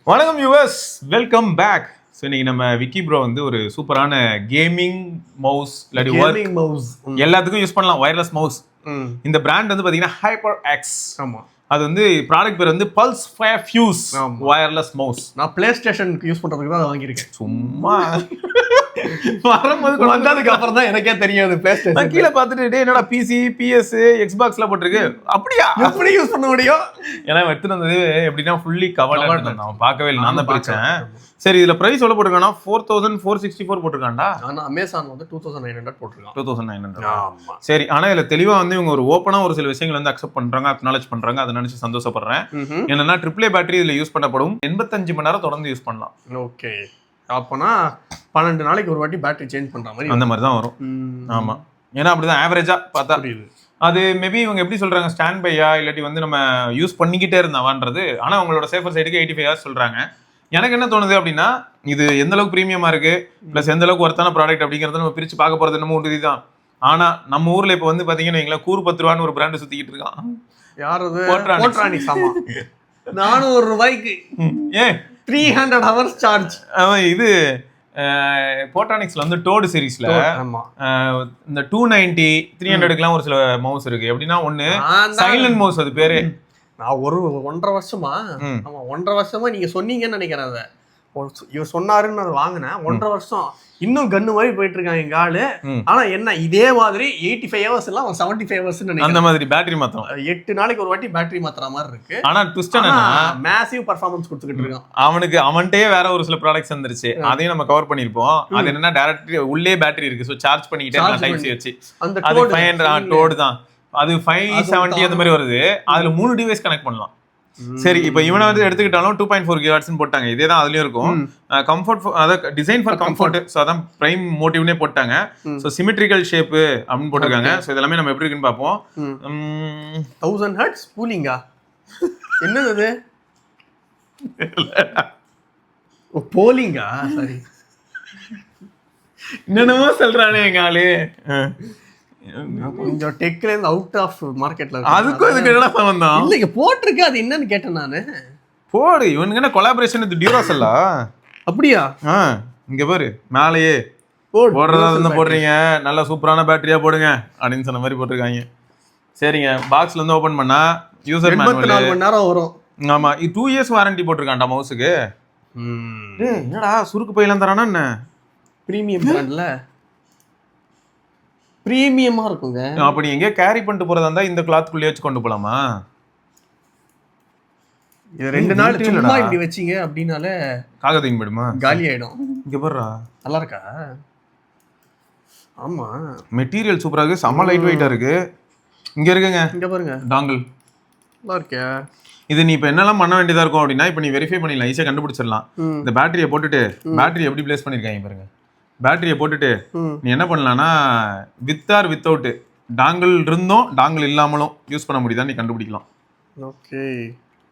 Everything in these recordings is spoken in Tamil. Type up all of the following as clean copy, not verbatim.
வணக்கம் யூவர்ஸ், வெல்கம் பேக். ஸோ இன்னைக்கு நம்ம விக்கி ப்ரோ வந்து ஒரு சூப்பரான கேமிங் மவுஸ் இல்லாட்டி ஒர்க் மவுஸ் எல்லாத்துக்கும் யூஸ் பண்ணலாம் வயர்லெஸ் மவுஸ். இந்த பிராண்ட் வந்து பார்த்தீங்கன்னா ஹைப்பர் எக்ஸ். ஆமாம், அது வந்து ப்ராடக்ட் பேர் வந்து பல்ஸ் ஃபியூஸ் வயர்லெஸ் மவுஸ். நான் பிளே ஸ்டேஷனுக்கு யூஸ் பண்ணுறதுக்கு தான் வாங்கியிருக்கேன். சும்மா வரும்போது வந்ததுக்கு அப்புறம் தான் எனக்கே தெரியாது பிளே ஸ்டேஷன். கீழே பார்த்துட்டு என்னடா பிசி பிஎஸ் எக்ஸ்பாக்ஸ்லாம் போட்டிருக்கு, அப்படியா எப்படி யூஸ் பண்ண முடியும்? ஏன்னா எடுத்துட்டு வந்தது எப்படின்னா ஃபுல்லி கவர்ட் நான் பார்க்கவே இல்லை, நான் தான் பிரிச்சேன். சரி, இதுல பிரைஸ் எவ்வளவு போட்டிருக்கானா 4464 போட்டிருக்காண்டா. ஆனா அமேசான் வந்து 2900 போட்டிருக்கான். 2900. ஆமா சரி, ஆனா இதுல தெளிவா வந்து இவங்க ஒரு ஓப்பனா ஒரு சில விஷயங்கள் வந்து அக்செப்ட் பண்றாங்க, அக்னாலஜ் பண்றாங்க. அதை நினைச்சு சந்தோஷப்படுறேன். என்னன்னா AAA பேட்டரி இதுல யூஸ் பண்ணப்படும், 85 மணி நேரம் தொடர்ந்து யூஸ் பண்ணலாம். ஓகே, அப்பனா 12 நாளைக்கு ஒரு வாட்டி பேட்டரி சேஞ்ச் பண்ற மாதிரி அந்த மாதிரி தான் வரும். ஆமா, ஏன்னா அப்படிதான் ஆவரேஜா பார்த்தா புரியுது. அது மேபி இவங்க எப்படி சொல்றாங்க, ஸ்டாண்ட் பையா இல்லாட்டி வந்து நம்ம யூஸ் பண்ணிக்கிட்டே இருந்தாவான்றது. ஆனா உங்களோட சேஃபர் சைடுக்கு 85 ஹவர்ஸ் சொல்றாங்க. எனக்கு என்ன தோணுது அப்படின்னா, இது எந்த அளவுக்கு பிரீமியமா இருக்கு பிளஸ் எந்த அளவுக்கு ஒர்த்தான ப்ராடக்ட் அப்படிங்கறத நம்ம பிரிச்சு பார்க்க போறது என்னமோ ஒன்று தான். ஆனா நம்ம ஊர்ல இப்ப வந்து பாத்தீங்கன்னா வைங்களேன், கூறு 10 ரூபான்னு ஒரு பிராண்ட் சுத்திக்கிட்டு இருக்கான். யார் அது? போட்ரானிக்ஸ். ஆமா, 400 ரூபாய்க்கு ஏன் 300 ஹவர்ஸ் சார்ஜ். இது போட்ரானிக்ஸ்ல வந்து டோடு சீரீஸ்ல இந்த 290 300க்குலாம் ஒரு சில மவுஸ் இருக்கு. எப்படின்னா ஒண்ணு சைலண்ட் மவுஸ், அது பேரு. நான் ஒரு 1.5 வருஷமா, ஆமா 1.5 வருஷமா நீங்க சொன்னீங்கன்னு நினைக்கிறேன். அதை இவர் சொன்னாருன்னு அதை வாங்கினேன். 1.5 வருஷம் இன்னும் கன்னு மாதிரி போயிட்டு இருக்காங்க எங்க ஆளு. ஆனா என்ன, இதே மாதிரி 85 ஹவர்ஸ் எல்லாம் 75 ஹவர்ஸ் அந்த மாதிரி பேட்டரி மாத்தலாம். 8 நாளைக்கு ஒரு வாட்டி பேட்டரி மாத்துற மாதிரி இருக்கு. ஆனா ட்விஸ்ட் என்னன்னா, மேசிவ் பர்ஃபார்மன்ஸ் கொடுத்துக்கிட்டு இருக்கான். அவன்கிட்டயே வேற ஒரு சில ப்ராடக்ட்ஸ் வந்துருச்சு, அதையும் நம்ம கவர் பண்ணிருப்போம். அது என்னன்னா டைரக்ட் உள்ளே பேட்டரி இருக்கு, சோ சார்ஜ் பண்ணிக்கிட்டே டைப் சி வச்சு. அது 500 டோடு தான், அது 570 அந்த மாதிரி வருது. அதுல 3 டிவைஸ் கனெக்ட் பண்ணலாம். சரி, இப்போ இவனை வந்து எடுத்துக்கிட்டாலும் 2.4 GHz போட்டாங்க. இதே தான் அதுலயும் இருக்கும். கம்ஃபர்ட், அதாவது டிசைன் ஃபார் கம்ஃபர்ட். ஸோ அதான் பிரைம் மோட்டிவ்னே போட்டாங்க. ஸோ சிமெட்ரிக்கல் ஷேப்பு அப்படின்னு போட்டிருக்காங்க. ஸோ இதெல்லாமே நம்ம எப்படி இருக்குன்னு பார்ப்போம். 1000 Hz கூலிங்கா? என்னது அது? போலிங்கா? சரி, என்னென்னமோ சொல்றானே எங்க ஆளு. கொஞ்சம் டெக்ல இருந்து அவுட் ஆஃப் மார்க்கெட்ல. அதுக்கும் இதுக்கு என்ன சம்பந்தம்? இல்ல போட்டிருக்கு, அது என்னன்னு கேட்டேன் நானு. போடு, இவனுக்கு என்ன கொலாபரேஷன் இது டியூராசெல்லா? அப்படியா? இங்க பாரு, மேலேயே போடுறதா இருந்தா போடுறீங்க, நல்ல சூப்பரான பேட்டரியா போடுங்க அப்படின்னு சொன்ன மாதிரி போட்டிருக்காங்க. சரிங்க, பாக்ஸ்ல இருந்து ஓபன் பண்ணா யூசர் மேனுவல் 84 மணி நேரம் வரும். ஆமா, இது 2 இயர்ஸ் வாரண்டி போட்டிருக்கான்டா மவுஸுக்கு. என்னடா சுருக்கு பையெல்லாம் தரானா என்ன? பிரீமியம் பிராண்ட்ல பிரீமியமா இருக்குங்க. அப்ப நீ எங்க கேரி பண்ணிட்டு போறதா இருந்தா இந்த கிளாத்க்குள்ளே வச்சு கொண்டு போலாமா? இது 2 நாள் சும்மா இப்படி வச்சீங்க அப்படினாலே காகத்தையும் போயிடுமா, காலி ஆயிடும். இங்க பாருடா, நல்லா இருக்கா? ஆமா, மெட்டீரியல் சூப்பரா இருக்கு, செம்ம லைட் வெயிட்டா இருக்கு. இங்க இருக்குங்க, இங்க பாருங்க, டாங்கிள் நல்லா இருக்கே. இது நீ இப்ப என்னெல்லாம் பண்ண வேண்டியதா இருக்கும் அப்படின்னா, இப்ப நீ வெரிஃபை பண்ணிடலாம், ஈஸியா கண்டுபிடிச்சிடலாம். இந்த பேட்டரியை போட்டுட்டு, பேட்டரி எப்படி பிளேஸ் பண்ணிருக்காங்க பாருங்க. பேட்டரியை போட்டுட்டு நீ என்ன பண்ணலாம்னா, வித் ஆர் வித்தவுட் டாங்கிள் இருந்தும் டாங்கிள் இல்லாமலும் யூஸ் பண்ண முடியுதா நீ கண்டுபிடிக்கலாம். ஓகே,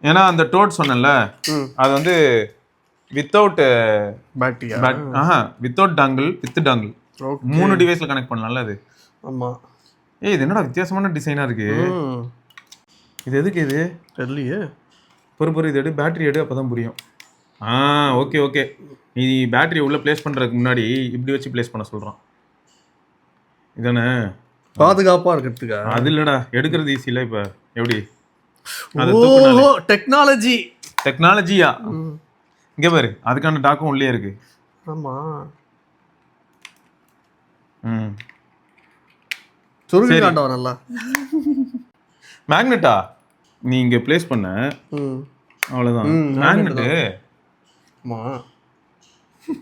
ஏன்னா அந்த டோட் சொன்னல, அது வந்து without battery, without dongle with dongle 3 டிவைஸ்ல கனெக்ட் பண்ணலாம்ல அது. ஆமா, இது என்னடா வித்தியாசமான டிசைனா இருக்கு. இது எதுக்கு? இது தெரியலையே. பொறு இது எடு, பேட்டரி எடு, அப்பதான் புரியும். ஓகே ஓகே, நீ பேட்டரி உள்ள பிளேஸ் பண்றதுக்கு முன்னாடி இப்படி வச்சு பிளேஸ் பண்ண சொல்றான். இதானே பாதுகாப்பா இருக்கிறதுக்கா? அது இல்லடா, எடுக்கிறது ஈஸி இல்ல. இப்ப எப்படி டெக்னாலஜியா? இங்க பாரு, அதுக்கான டாக்கும் உள்ளே இருக்கு. ஆமா, சொருகி காண்டவா நல்லா. மேக்னெட்டா நீ இங்க பிளேஸ் பண்ண, அவ்வளவுதான் மேக்னெட். ஆமா,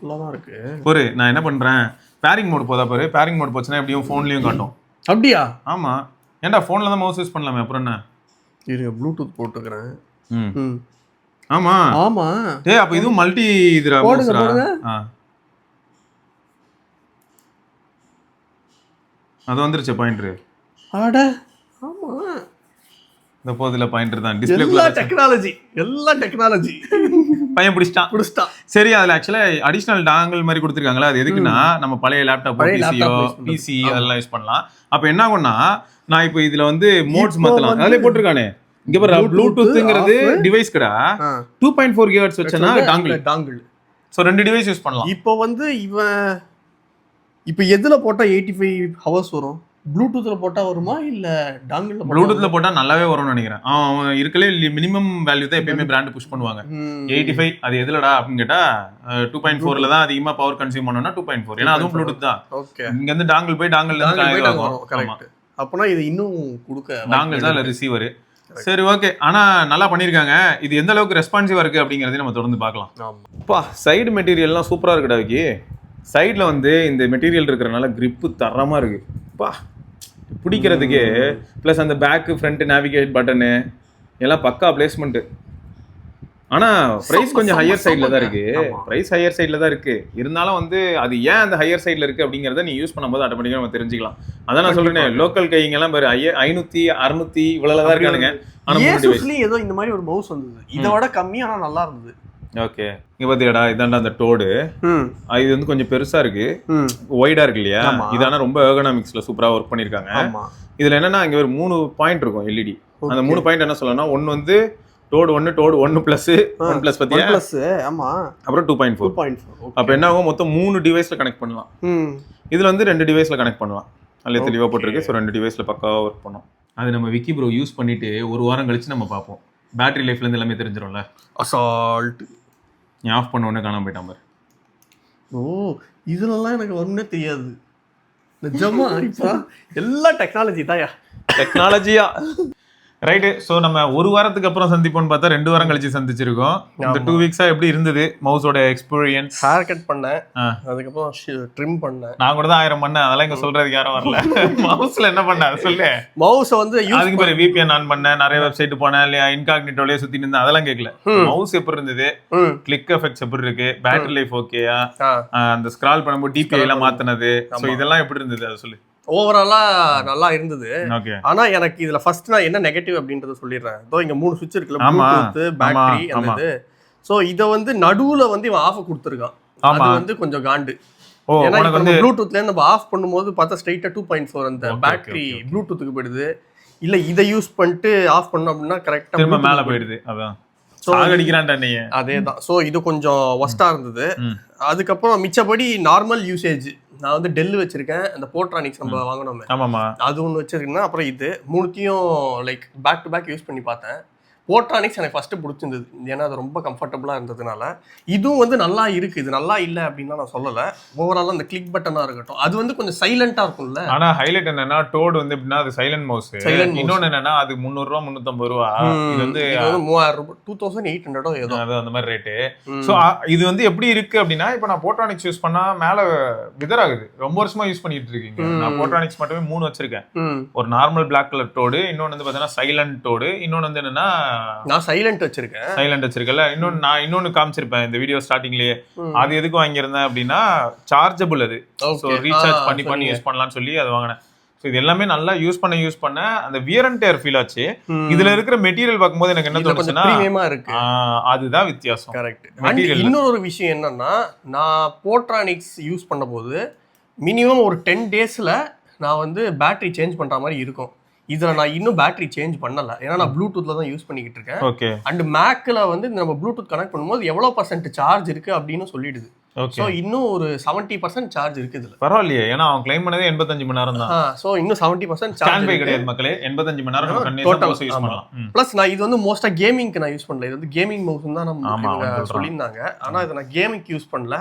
நல்லாதான் இருக்கு. ஒரு நான் என்ன பண்றேன், பேரிங் மோட் போதா பாரு. பேரிங் மோட் போச்சுன்னா எப்படியும் போன்லயும் காட்டும். அப்படியா? ஆமா, ஏன்டா போன்ல தான் மவுஸ் யூஸ் பண்ணலாமே, அப்புறம் என்ன? இருங்க, ப்ளூடூத் போட்டுக்கிறேன். ஆமா ஆமா, டேய் அப்ப இதுவும் மல்டி இதுடா. போடுங்க. அது வந்துருச்சு பாயிண்டர். அட ஆமா, இந்த போதுல பாயிண்டர் தான். டிஸ்ப்ளே எல்லாம் டெக்னாலஜி பையன் பிடிச்சிட்டான். சரி, அதுல ஆக்சுவலா அடிஷனல் டாங்கிள் மாதிரி கொடுத்துருக்காங்களா. அது எதுக்குன்னா, நம்ம பழைய லேப்டாப் பிசி அதெல்லாம் யூஸ் பண்ணலாம். அப்ப என்ன ஆகும்னா, நான் இப்போ இதுல வந்து மோட்ஸ் மாத்தலாம். அதுல போட்டிருக்கானே இங்க பாரு ப்ளூடூத்ங்கிறது டிவைஸ் கடா 2.4 GHz வச்சனா டாங்கிள். சோ ரெண்டு டிவைஸ் யூஸ் பண்ணலாம். இப்போ வந்து இப்போ எதுல போட்டா 85 ஹவர்ஸ் வரும்? ப்ளூடூத்ல போட்டா வருமா இல்ல டாங்கிள்ல? ப்ளூடூத்ல போட்டா நல்லாவே வரும்னு நினைக்கிறேன். அவன் இருக்கலே மினிமம் வேல்யூ தான் எப்பயுமே பிராண்ட் புஷ் பண்ணுவாங்க. 85 அது எதுலடா அப்படின்னு கேட்டா 2.4ல தான் அதிகமா பவர் கன்சியூம் பண்ணனும்னா 2.4. ஏன்னா அதுவும் ப்ளூடூத் தான். ஓகே. இங்க இருந்து டாங்கிள் போய் டாங்கிள்ல இருந்து கனெக்ட் ஆகும். கரெக்ட். அப்பனா இது இன்னும் கொடுக்க டாங்கிள் தான் ரிசீவர். சரி ஓகே. ஆனா நல்லா பண்ணிருக்காங்க. இது எந்த அளவுக்கு ரெஸ்பான்சிவா இருக்கு அப்படிங்கறதை நம்ம தொடர்ந்து பார்க்கலாம். அப்பா சைடு மெட்டீரியல்லாம் சூப்பரா இருக்குடா விக்கி. சைட்ல வந்து இந்த மெட்டீரியல் இருக்கிறனால கிரிப்பு தரமா இருக்கு. பா பிடிக்கிறதுக்கே ப்ளஸ் அந்த பேக்கு ஃப்ரண்ட் நேவிகேட் பட்டனு எல்லாம் பக்கா பிளேஸ்மெண்ட். ஆனா பிரைஸ் கொஞ்சம் ஹையர் சைட்ல தான் இருக்கு. பிரைஸ் ஹையர் சைட்ல தான் இருக்கு. இருந்தாலும் வந்து அது ஏன் அந்த ஹையர் சைட்ல இருக்கு அப்படிங்கறத நீ யூஸ் பண்ணும்போது ஆட்டோமேட்டிக்கா நம்ம தெரிஞ்சுக்கலாம். அதான் நான் சொல்றேன் லோக்கல் கைங்க எல்லாம் பாரு 500 600 இவ்வளவுதான் இருக்கானுங்க. ஆனா ஏதோ இந்த மாதிரி ஒரு மவுஸ் வந்தது இதை விட கம்மி ஆனா நல்லா இருந்தது. ஓகே இங்க பாத்தியாடா இதாண்டா அந்த டோடு. இது வந்து கொஞ்சம் பெருசா இருக்கு, ஒய்டா இருக்கு இல்லையா? இதானா ரொம்ப எர்கனாமிக்ஸ்ல சூப்பரா ஒர்க் பண்ணிருக்காங்க. இதுல என்னன்னா இங்க ஒரு 3 பாயிண்ட் இருக்கும் எல்இடி. அந்த 3 பாயிண்ட் என்ன சொல்லலாம், ஒன்னு வந்து டோடு 1 டோடு 1 பிளஸ் 1 பிளஸ் பத்தியா பிளஸ் ஆமா அப்புறம் 2.4. அப்ப என்ன ஆகும், மொத்தம் 3 டிவைஸ்ல கனெக்ட் பண்ணலாம். இதுல வந்து 2 டிவைஸ்ல கனெக்ட் பண்ணலாம். அதுல தெளிவா போட்டுருக்கு. ஸோ 2 டிவைஸ்ல பக்காவா ஒர்க் பண்ணும். அது நம்ம விக்கி ப்ரோ யூஸ் பண்ணிட்டு ஒரு வாரம் கழிச்சு நம்ம பார்ப்போம். பேட்டரி லைஃப்ல இருந்து எல்லாமே தெரிஞ்சிடும்ல. அசால்ட் நீ ஆஃப் பண்ண உடனே காணாம போயிட்டான் பாரு. ஓ இதுலலாம் எனக்கு வரும்னே தெரியாது நிஜமா. இப்போ எல்லா டெக்னாலஜி தாயா, டெக்னாலஜியா ரைட்டு. ஸோ நம்ம ஒரு வாரத்துக்கு அப்புறம் சந்திப்போம்னு பார்த்தா 2 வாரம் கழிச்சு சந்திச்சிருக்கோம். இந்த 2 வீக்ஸா எப்படி இருந்தது மவுஸோட எக்ஸ்பீரியன்ஸ்? ஹேர் கட் பண்ணேன், அதுக்கப்புறம் ட்ரிம் பண்ணேன். நான் கூட தான் 1000 பண்ணேன். அதெல்லாம் இங்க சொல்றதுக்கு யாரும் வரல. மவுஸ்ல என்ன பண்ண சொல்லு. மவுஸ் வந்து அதுக்கு பேரு VPN ஆன் பண்ணேன், நிறைய வெப்சைட் போனேன் இல்லையா, இன்காக்னிட்டோலயே சுத்தி நின்று அதெல்லாம் கேட்கல. மவுஸ் எப்படி இருந்தது, கிளிக் எஃபெக்ட்ஸ் எப்படி இருக்கு, பேட்டரி லைஃப் ஓகேயா, அந்த ஸ்க்ரால் பண்ணும்போது DPI எல்லாம் மாத்தினது, ஸோ இதெல்லாம் எப்படி இருந்தது அதை சொல்லு. ஓவராலா நல்லா இருந்தது. ஆனா எனக்கு இதுல ஃபர்ஸ்ட் நான் என்ன நெகட்டிவ் அப்படின்றத சொல்லிடுறேன். இதோ இங்க 3 சுவிட்ச் இருக்குல்ல, ப்ளூடூத், பேட்டரி அந்த இது. சோ இத வந்து நடுவுல வந்து இவன் ஆஃப் கொடுத்திருக்கான். அது வந்து கொஞ்சம் காண்டு. ஏன்னா வந்து ப்ளூடூத்ல இருந்து நம்ம ஆஃப் பண்ணும்போது பார்த்தா ஸ்ட்ரைட்டா 2.4 அந்த பேட்டரி ப்ளூடூத்துக்கு போயிடுது. இல்ல இதை யூஸ் பண்ணிட்டு ஆஃப் பண்ணோம் அப்படின்னா கரெக்டா திரும்ப மேல போயிடுது. அதான் அதேதான். சோ இது கொஞ்சம் ஒஸ்டா இருந்தது. அதுக்கப்புறம் மிச்சபடி நார்மல் யூசேஜ் நான் வந்து டெல் வச்சிருக்கேன், அந்த போர்ட்ரானிக்ஸ் நம்ம வாங்கணுமே அது ஒன்று வச்சிருக்கேன்னா, அப்புறம் இது மூணுத்தையும் like back to back use பண்ணி பார்த்தேன். போர்ட்ரானிக்ஸ் எனக்கு ஃபர்ஸ்ட் பிடிச்சிருந்தது, ஏன்னா அது ரொம்ப கம்ஃபர்டபுளா இருந்ததுனால. இதுவும் வந்து நல்லா இருக்கு, இது நல்லா இல்லை அப்படின்னா நான் சொல்லலை. ஓவராலாக அந்த கிளிக் பட்டனா இருக்கட்டும், அது வந்து கொஞ்சம் சைலண்டா இருக்கும்ல. ஆனா ஹைலைட் என்னன்னா டோடு வந்து எப்படின்னா அது சைலண்ட் மவுஸ். இன்னொன்னு என்னன்னா அது 300 ரூபா 350 ரூபா, இது வந்து 3000 ரூபாய் 2800 ஏதோ அந்த மாதிரி ரேட்டு. ஸோ இது வந்து எப்படி இருக்கு அப்படின்னா, இப்போ நான் போர்ட்ரானிக்ஸ் யூஸ் பண்ணா மேல விதர் ஆகுது. ரொம்ப வருஷமா யூஸ் பண்ணிட்டு இருக்கீங்க. நான் போர்ட்ரானிக்ஸ் மட்டுமே 3 வச்சிருக்கேன். ஒரு நார்மல் பிளாக் கலர் டோடு, இன்னொன்னு வந்து பாத்தீங்கன்னா சைலண்ட் டோடு, இன்னொன்னு வந்து என்னன்னா நான் சைலண்ட் வச்சிருக்கேன்ல. இன்னொன்னு காமிச்சிருப்பேன் இந்த வீடியோ ஸ்டார்டிங்லயே. அது எதுக்கு வாங்கியிருந்தேன் அப்படின்னா சார்ஜபிள், அது ரீசார்ஜ் பண்ணி யூஸ் பண்ணலாம்னு சொல்லி அது வாங்கினேன். ஸோ இது எல்லாமே நல்லா யூஸ் பண்ண அந்த வியர் அண்ட் டேர் ஃபீல் ஆச்சு. இதுல இருக்கிற மெட்டீரியல் பார்க்கும்போது எனக்கு என்ன தோணுச்சுன்னா அதுதான் வித்தியாசம். கரெக்ட். இன்னொரு விஷயம் என்னன்னா, நான் போர்ட்ரானிக்ஸ் யூஸ் பண்ண போது மினிமம் ஒரு 10 டேஸ்ல நான் வந்து பேட்டரி சேஞ்ச் பண்ற மாதிரி இருக்கும். இதுல நான் இன்னும் பேட்டரி சேஞ்ச் பண்ணல, ஏன்னா நான் ப்ளூடூத்ல தான் யூஸ் பண்ணிக்கிட்டு இருக்கேன். ஓகே. அண்ட் மேக்ல வந்து நம்ம ப்ளூடூத் கனெக்ட் பண்ணும்போது எவ்வளவு % சார்ஜ் இருக்கு அப்படின்னு சொல்லிடுது. சோ இன்னும் ஒரு 70% சார்ஜ் இருக்கு இதுல. பரவாயில்லையே, ஏன்னா அவன் கிளைம் பண்ணதே 85 மணி நேரம் தான். சோ இன்னும் 70% சார்ஜ் கிடையாது மக்களே. 85 மணி நேரம் நம்ம கண்டிப்பா யூஸ் பண்ணலாம். ப்ளஸ் நான் இது வந்து மோஸ்டா கேமிங்க்கு நான் யூஸ் பண்ணல. இது வந்து கேமிங் மவுஸ் தான் நம்ம சொல்லியிருந்தாங்க. ஆனா இதை நான் கேமிங்க்கு யூஸ் பண்ணல,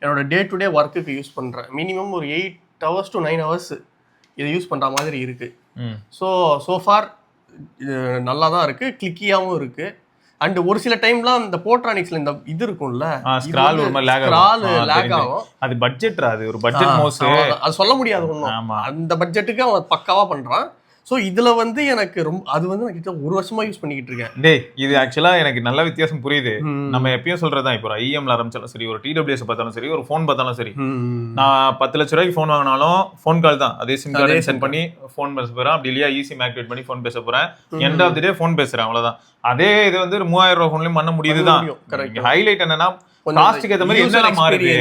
என்னோட டே டு டே ஒர்க்குக்கு யூஸ் பண்றேன். மினிமம் ஒரு 8 hours to 9 hours இதை யூஸ் பண்ற மாதிரி இருக்கு. ஸோ ஃபார் நல்லா தான் இருக்கு, கிளிக்கியாவும் இருக்கு. அண்ட் ஒரு சில டைம்லாம் இந்த போர்ட்ரானிக்ஸ்ல இந்த இது இருக்கும்ல, ஸ்க்ரால் ஒரு மாதிரி லேக் ஆகும். அது பட்ஜெட், அது ஒரு பட்ஜெட் மவுஸ், அது சொல்ல முடியாது ஒன்றும். அந்த பட்ஜெட்டுக்கு அவன் பக்காவா பண்றான். ஸோ இதுல வந்து எனக்கு ரொம்ப அது வந்து நான் கிட்ட 1 வருஷமா யூஸ் பண்ணிக்கிட்டு இருக்கேன். டேய் இது ஆக்சுவலா எனக்கு நல்ல வித்தியாசம் புரியுது. நம்ம எப்பயும் சொல்றதுதான், இப்போ ஐஎம்ல ஆரம்பிச்சாலும் சரி, ஒரு TWS பார்த்தாலும் சரி, ஒரு ஃபோன் பார்த்தாலும் சரி, நான் 10 லட்ச ரூபாய்க்கு ஃபோன் வாங்கினாலும் ஃபோன் கால் தான். அதே சிம் கார்டு சென்ட் பண்ணி ஃபோன் பேச போறேன், அப்படி இல்லையா ஈஸி ஆக்டிவேட் பண்ணி ஃபோன் பேச போறேன், end of the day phone பேசுறேன், அவ்வளவுதான். அதே இது வந்து 3000 ரூபாய் ஃபோன்லயும் பண்ண முடியுதுதான். ஹைலைட் என்னன்னா காஸ்ட்க்கு ஏத்த மாதிரி என்ன மாறுது,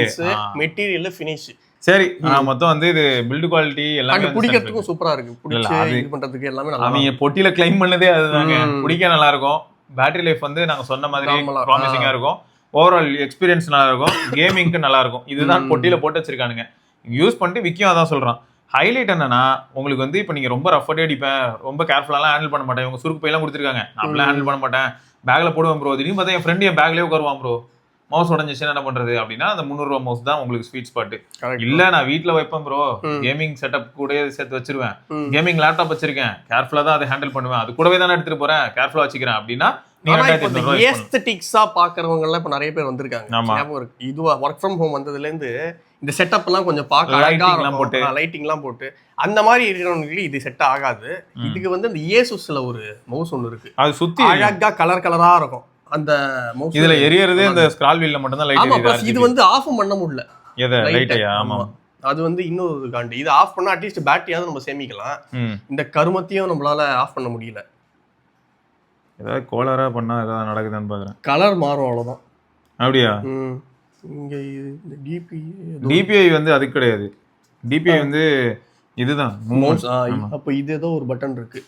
மெட்டீரியல், ஃபினிஷ். சரி மொத்தம் வந்து இது பில்ட் குவாலிட்டி எல்லாமே பிடிக்கிறதுக்கும் சூப்பரா இருக்கு, பிடிச்சி இது பண்றதுக்கு எல்லாமே நல்லா. அவங்க பொட்டியில கிளைம் பண்ணதே அதுதாங்க, பிடிக்க நல்லா இருக்கும். பேட்டரி லைஃப் வந்து நாங்க சொன்ன மாதிரி ப்ராமிசிங்கா இருக்கும். ஓவரால் எக்ஸ்பீரியன்ஸ் நல்லா இருக்கும், கேமிங்க்கு நல்லா இருக்கும். இதுதான் பொட்டியில போட்டு வச்சிருக்கானுங்க. யூஸ் பண்ணிட்டு விற்கும், அதான் சொல்றான். ஹைலைட் என்னன்னா உங்களுக்கு வந்து இப்போ நீங்க ரொம்ப ரஃபட்டே அடிப்பேன், ரொம்ப கேர்ஃபுல்லாலாம் ஹேண்டில் பண்ண மாட்டேன், இவங்க சுருக்கு பையெல்லாம் கொடுத்துருக்காங்க, நம்மளாம் ஹேண்டில் பண்ண மாட்டேன், பேக்ல போடுவேன் ப்ரோ. திடீர்னு பார்த்தா என் ஃப்ரெண்டு என் பேக்லேயே உட்காருவான் ப்ரோ, மவுஸ் உடஞ்சிச்சுன்னா என்ன பண்றது அப்படின்னா அந்த 300 ரூபா மவுஸ் தான் உங்களுக்கு ஸ்வீட் ஸ்பாட். இல்ல நான் வீட்டுல வைப்பேன் ப்ரோ, கேமிங் செட்டப் கூட சேர்த்து வச்சிருவேன், கேமிங் லேப்டாப் வச்சிருக்கேன், கேர்ஃபுல்லா தான் அதை ஹேண்டில் பண்ணுவேன், அது கூடவே தானே எடுத்துட்டு போறேன், கேர்ஃபுல்லா வச்சுக்கிறேன் அப்படின்னா ஏஸ்தெட்டிக்ஸா பாக்குறவங்க எல்லாம் இப்ப நிறைய பேர் வந்திருக்காங்க. இதுவா ஒர்க் ஃப்ரம் ஹோம் வந்ததுல இருந்து இந்த செட்டப் எல்லாம் கொஞ்சம் பார்க்க லைட்டிங் எல்லாம் போட்டு அந்த மாதிரி இருக்கிறவங்களுக்கு இது செட் ஆகாது. இதுக்கு வந்து இந்த ஏசுஸ்ல ஒரு மவுஸ் ஒன்னு இருக்கு, அது சுத்தி அழகா கலர் கலரா இருக்கும். அந்த மவுஸ் இதுல எரியறதே இந்த ஸ்க்ரால் வீல்ல மட்டும் தான் லைட் எரியுது. இது வந்து ஆஃப் பண்ண முடியல, எதை லைட்யா? ஆமா, அது வந்து இன்னொரு காண்டி. இது ஆஃப் பண்ணா அட்லீஸ்ட் பேட்டரியாவது நம்ம சேமிக்கலாம், இந்த கருமத்தையும் நம்மளால ஆஃப் பண்ண முடியல. ஏதாவது கோளாரா பண்ணா ஏதாவது நடக்குதான்னு பாக்குறேன். கலர் மாறும் அவ்வளவுதான். அப்படியா? இங்க இந்த டிபிஐ வந்து அது கிடையாது, டிபிஐ வந்து இதுதான் மவுஸ். அப்ப இது ஏதோ ஒரு பட்டன் இருக்கு,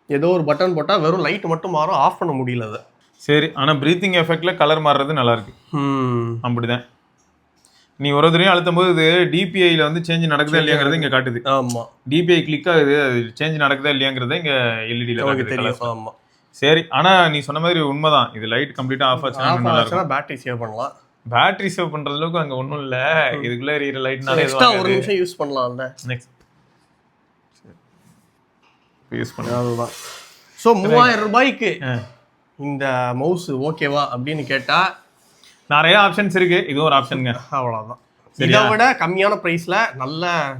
ஏதோ ஒரு பட்டன் போட்டா வெறும் லைட் மட்டும் மாறும், ஆஃப் பண்ண முடியல அதை. சரி, ஆனா பிரீத்திங் எஃபெக்ட்ல கலர் மாறுறது நல்லா இருக்கு. அப்படிதான் நீ ஒரு தடவையும் அழுத்தும் போது இது டிபிஐல வந்து சேஞ்ச் நடக்குதா இல்லையாங்கிறது இங்க காட்டுது. ஆமா, டிபிஐ கிளிக் ஆகுது, அது சேஞ்ச் நடக்குதா இல்லையாங்கிறத இங்க எல்இடில காட்டுது. ஆமா சரி, ஆனா நீ சொன்ன மாதிரி உண்மைதான், இது லைட் கம்ப்ளீட்டா ஆஃப் ஆச்சுன்னா நல்லா இருக்கும். பேட்டரி சேவ் பண்ணலாம். பேட்டரி சேவ் பண்ற அளவுக்கு அங்க ஒண்ணும் இல்ல, இதுக்குள்ள எரியற லைட்னால எக்ஸ்ட்ரா ஒரு நிமிஷம் யூஸ் பண்ணலாம்ல. நெக்ஸ்ட் யூஸ் பண்ணலாம், அதுதான். சோ 3000 ரூபாய்க்கு இந்த மவுஸ் ஓகேவா அப்படின்னு கேட்டா நிறைய ஆப்ஷன்ஸ் இருக்கு, இது ஒரு ஆப்ஷனுங்க, அவ்வளவுதான். இதை விட கம்மியான பிரைஸ்ல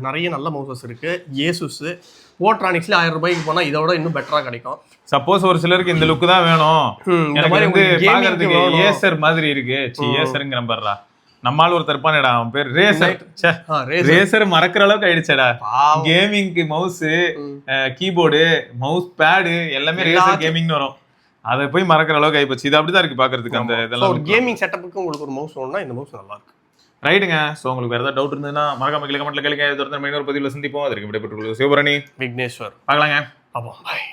நிறைய நல்ல மவுசஸ் இருக்கு. ஏசுஸ் போட்ரானிக்ஸ்ல 1000 ரூபாய்க்கு போனா இதை விட இன்னும் பெட்டரா கிடைக்கும். சப்போஸ் ஒரு சிலருக்கு இந்த லுக் தான் வேணும், எனக்கு வந்து பாக்குறதுக்கு ஏசர் மாதிரி இருக்கு, ஏசருங்கிற பாருடா, நம்மால ஒரு தற்பானடா, அவன் பேர் ரேசர். ரேசர் மறக்கிற அளவுக்கு ஆயிடுச்சடா. கேமிங்க்கு மவுஸ், கீபோர்டு, மவுஸ் பேடு எல்லாமே ரேசர் கேமிங்னு வரும், அதை போய் மறக்கிற அளவுக்கு ஆயிப்போச்சு. இது அப்படிதான் இருக்கு பாக்குறதுக்கு. அந்த இதெல்லாம் கேமிங் செட்டப்புக்கு உங்களுக்கு ஒரு மவுஸ் வேணும்னா இந்த மவுஸ் நல்லா இருக்கு. ரைட்டுங்க. ஸோ உங்களுக்கு வேறு ஏதாவது டவுட் இருந்ததுன்னா மறக்காம கமெண்ட்ல கேளுங்க. தொடர்ந்து இன்னொரு பதிவில் சந்திப்போம். அதற்கு விடைபெற்றுக் கொள்வது சிவபரணி, விக்னேஸ்வர். பார்க்கலாங்க. பாய்.